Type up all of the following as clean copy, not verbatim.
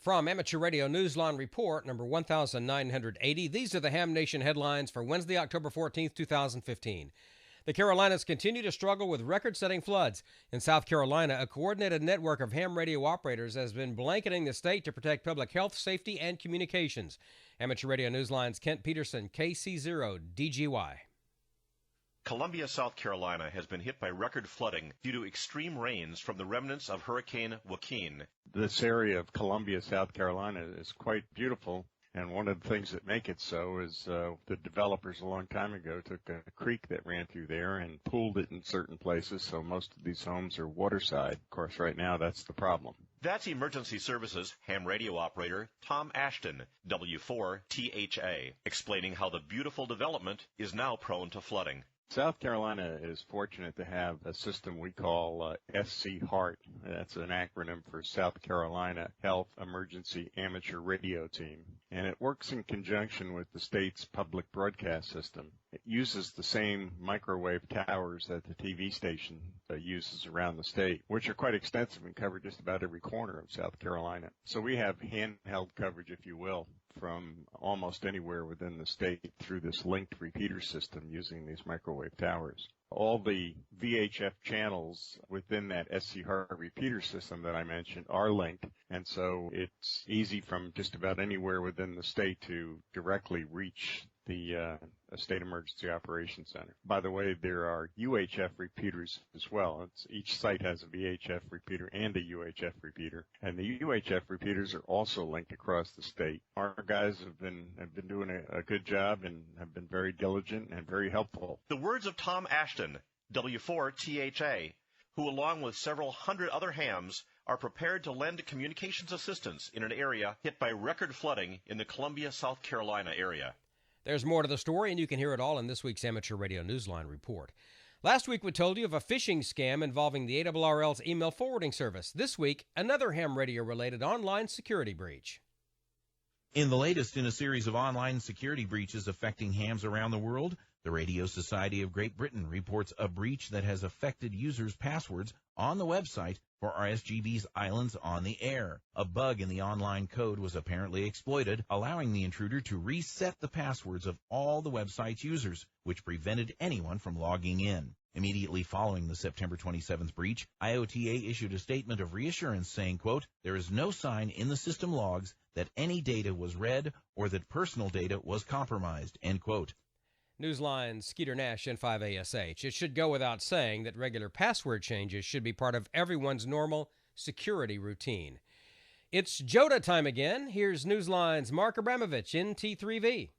From Amateur Radio Newsline Report number 1980, these are the Ham Nation headlines for Wednesday, October 14th, 2015. The Carolinas continue to struggle with record-setting floods. In South Carolina, a coordinated network of ham radio operators has been blanketing the state to protect public health, safety, and communications. Amateur Radio Newsline's Kent Peterson, KC0DGY. Columbia, South Carolina has been hit by record flooding due to extreme rains from the remnants of Hurricane Joaquin. This area of Columbia, South Carolina is quite beautiful, and one of the things that make it so is the developers a long time ago took a creek that ran through there and pooled it in certain places, so most of these homes are waterside. Of course, right now that's the problem. That's Emergency Services ham radio operator Tom Ashton, W4THA, explaining how the beautiful development is now prone to flooding. South Carolina is fortunate to have a system we call SC HEART. That's an acronym for South Carolina Health Emergency Amateur Radio Team. And it works in conjunction with the state's public broadcast system. It uses the same microwave towers that the TV station uses around the state, which are quite extensive and cover just about every corner of South Carolina. So we have handheld coverage, if you will, from almost anywhere within the state through this linked repeater system using these microwave towers. All the VHF channels within that SC HEART repeater system that I mentioned are linked, and so it's easy from just about anywhere within the state to directly reach the State Emergency Operations Center. By the way, there are UHF repeaters as well. Each site has a VHF repeater and a UHF repeater, and the UHF repeaters are also linked across the state. Our guys have been doing a good job and have been very diligent and very helpful. The words of Tom Ashton, W4THA, who along with several hundred other hams are prepared to lend communications assistance in an area hit by record flooding in the Columbia, South Carolina area. There's more to the story, and you can hear it all in this week's Amateur Radio Newsline Report. Last week we told you of a phishing scam involving the ARRL's email forwarding service. This week, another ham radio-related online security breach. In the latest in a series of online security breaches affecting hams around the world, the Radio Society of Great Britain reports a breach that has affected users' passwords on the website for RSGB's Islands on the Air. A bug in the online code was apparently exploited, allowing the intruder to reset the passwords of all the website's users, which prevented anyone from logging in. Immediately following the September 27th breach, IOTA issued a statement of reassurance saying, quote, "There is no sign in the system logs that any data was read or that personal data was compromised," end quote. Newsline's Skeeter Nash, N5ASH. It should go without saying that regular password changes should be part of everyone's normal security routine. It's JOTA time again. Here's Newsline's Mark Abramovich, NT3V.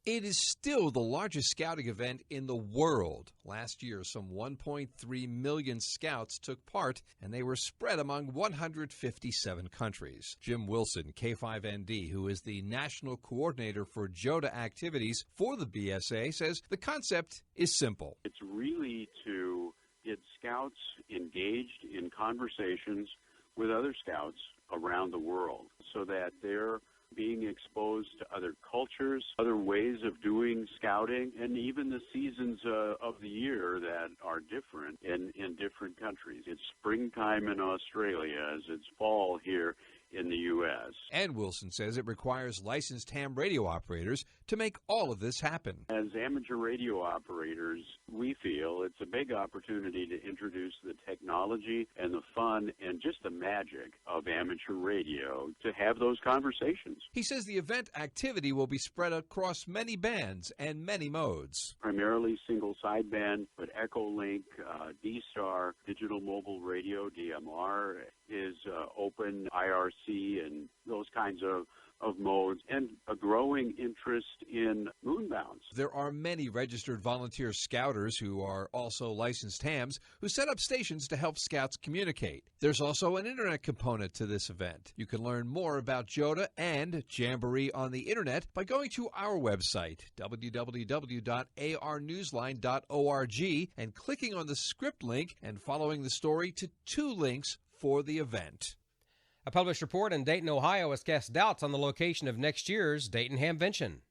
It is still the largest scouting event in the world. Last year, some 1.3 million scouts took part, and they were spread among 157 countries. Jim Wilson, K5ND, who is the national coordinator for JOTA activities for the BSA, says the concept is simple. It's really to get scouts engaged in conversations with other scouts around the world so that they're being exposed to other cultures, other ways of doing scouting, and even the seasons of the year that are different in different countries. It's springtime in Australia as it's fall here in the U.S. And Wilson says it requires licensed ham radio operators to make all of this happen. As amateur radio operators, we feel it's a big opportunity to introduce the technology and the fun and just the magic of amateur radio to have those conversations. He says the event activity will be spread across many bands and many modes. Primarily single sideband, but Echolink, D-Star, digital mobile radio, DMR, is open, IRC, and those kinds of modes, and a growing interest in moonbounds. There are many registered volunteer scouters who are also licensed hams who set up stations to help scouts communicate. There's also an internet component to this event. You can learn more about JOTA and Jamboree on the internet by going to our website, www.arnewsline.org, and clicking on the script link and following the story to 2 links for the event. A published report in Dayton, Ohio has cast doubts on the location of next year's Dayton Hamvention.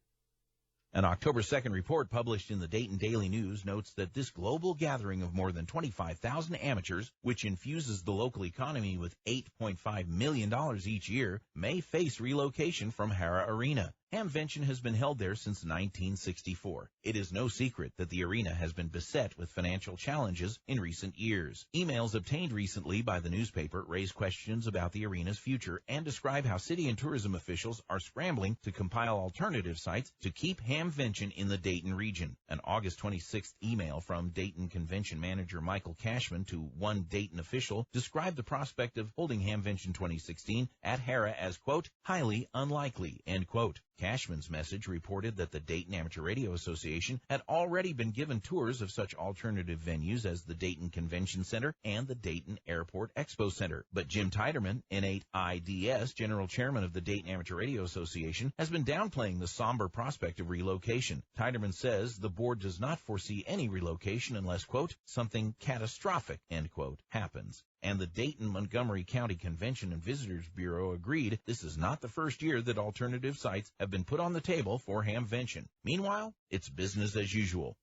An October 2nd report published in the Dayton Daily News notes that this global gathering of more than 25,000 amateurs, which infuses the local economy with $8.5 million each year, may face relocation from Hara Arena. Hamvention has been held there since 1964. It is no secret that the arena has been beset with financial challenges in recent years. Emails obtained recently by the newspaper raise questions about the arena's future and describe how city and tourism officials are scrambling to compile alternative sites to keep Hamvention in the Dayton region. An August 26th email from Dayton Convention Manager Michael Cashman to one Dayton official described the prospect of holding Hamvention 2016 at Hara as, quote, highly unlikely, end quote. Cashman's message reported that the Dayton Amateur Radio Association had already been given tours of such alternative venues as the Dayton Convention Center and the Dayton Airport Expo Center. But Jim Tiderman, N8IDS, General Chairman of the Dayton Amateur Radio Association, has been downplaying the somber prospect of relocation. Tiderman says the board does not foresee any relocation unless, quote, something catastrophic, end quote, happens. And the Dayton-Montgomery County Convention and Visitors Bureau agreed this is not the first year that alternative sites have been put on the table for Hamvention. Meanwhile, it's business as usual.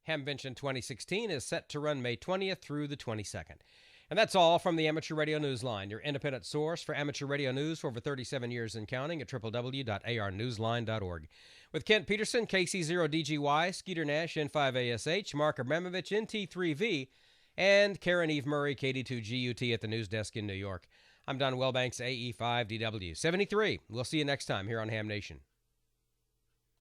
Hamvention 2016 is set to run May 20th through the 22nd. And that's all from the Amateur Radio Newsline, your independent source for amateur radio news for over 37 years and counting at www.arnewsline.org. With Kent Peterson, KC0DGY, Skeeter Nash, N5ASH, Mark Abramovich, NT3V, and Karen Eve Murray, KD2GUT at the news desk in New York. I'm Don Wellbanks, AE5DW 73. We'll see you next time here on Ham Nation.